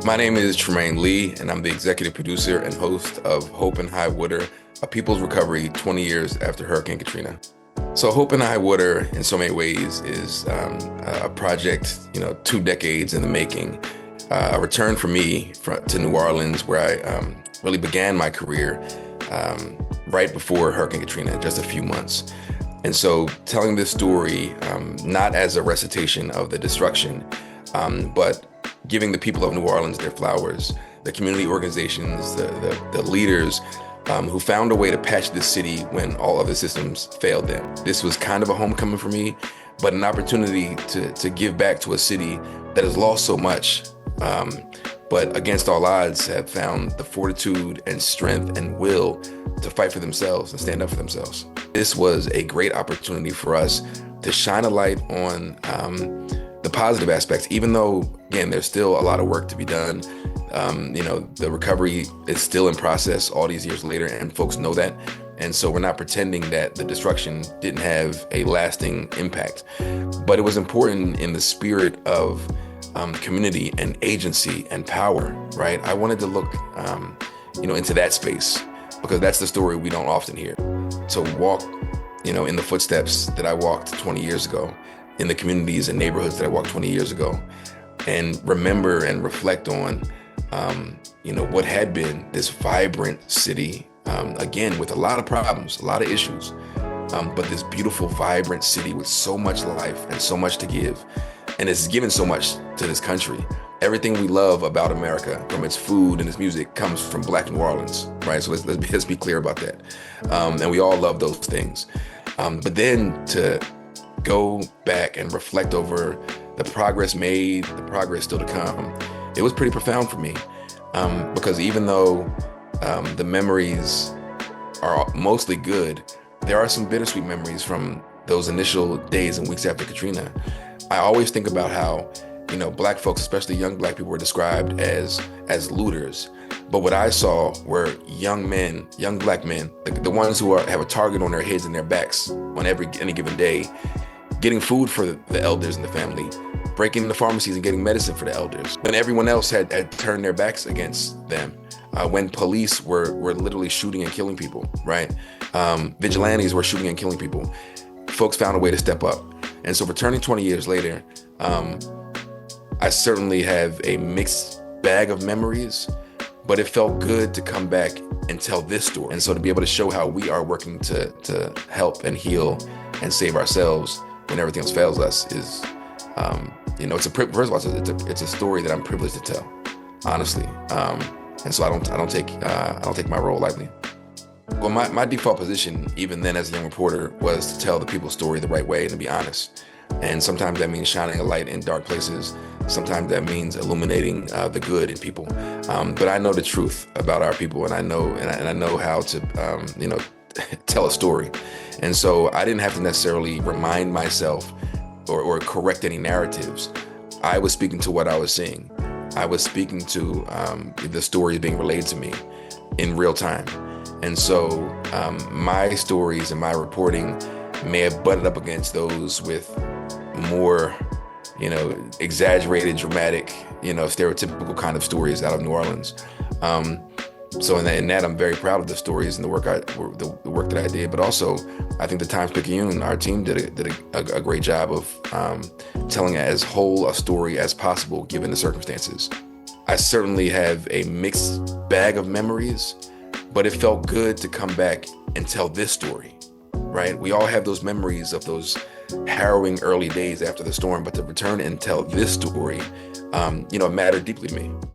My name is Trymaine Lee, and I'm the executive producer and host of Hope in High Water, a people's recovery 20 years after Hurricane Katrina. So Hope in High Water, in so many ways, is a project, 2 decades in the making. A return for me to New Orleans, where I really began my career right before Hurricane Katrina, just a few months. And so telling this story, not as a recitation of the destruction, but giving the people of New Orleans their flowers, the community organizations, the leaders who found a way to patch this city when all other systems failed them. This was kind of a homecoming for me, but an opportunity to give back to a city that has lost so much, but against all odds have found the fortitude and strength and will to fight for themselves and stand up for themselves. This was a great opportunity for us to shine a light on the positive aspects, even though, again, there's still a lot of work to be done. The recovery is still in process all these years later, and folks know that. And so we're not pretending that the destruction didn't have a lasting impact. But it was important in the spirit of community and agency and power, right? I wanted to look, into that space, because that's the story we don't often hear. To walk, in the footsteps that I walked 20 years ago, in the communities and neighborhoods that I walked 20 years ago, and remember and reflect on, what had been this vibrant city, again, with a lot of problems, a lot of issues, but this beautiful, vibrant city with so much life and so much to give. And it's given so much to this country. Everything we love about America, from its food and its music, comes from Black New Orleans, right? So let's be clear about that. And we all love those things. But then to go back and reflect over the progress made, the progress still to come, it was pretty profound for me. Because even though the memories are mostly good, there are some bittersweet memories from those initial days and weeks after Katrina. I always think about how, Black folks, especially young Black people, were described as looters. But what I saw were young men, young Black men, the ones who have a target on their heads and their backs on any given day, getting food for the elders in the family, breaking into pharmacies and getting medicine for the elders, when everyone else had turned their backs against them, when police were literally shooting and killing people, right? Vigilantes were shooting and killing people. Folks found a way to step up. And so returning 20 years later, I certainly have a mixed bag of memories, but it felt good to come back and tell this story. And so to be able to show how we are working to help and heal and save ourselves when everything else fails us is, first of all, it's a story that I'm privileged to tell, honestly. And so I don't take my role lightly. Well, my default position, even then as a young reporter, was to tell the people's story the right way and to be honest. And sometimes that means shining a light in dark places. Sometimes that means illuminating the good in people. But I know the truth about our people, and I know how to, tell a story. And so I didn't have to necessarily remind myself or correct any narratives. I was speaking to what I was seeing. I was speaking to the stories being relayed to me in real time. And so my stories and my reporting may have butted up against those with more, exaggerated, dramatic, stereotypical kind of stories out of New Orleans. So in that, I'm very proud of the stories and the work that I did. But also, I think the Times-Picayune, our team did a great job of telling as whole a story as possible given the circumstances. I certainly have a mixed bag of memories, but it felt good to come back and tell this story, right? We all have those memories of those harrowing early days after the storm, but to return and tell this story, mattered deeply to me.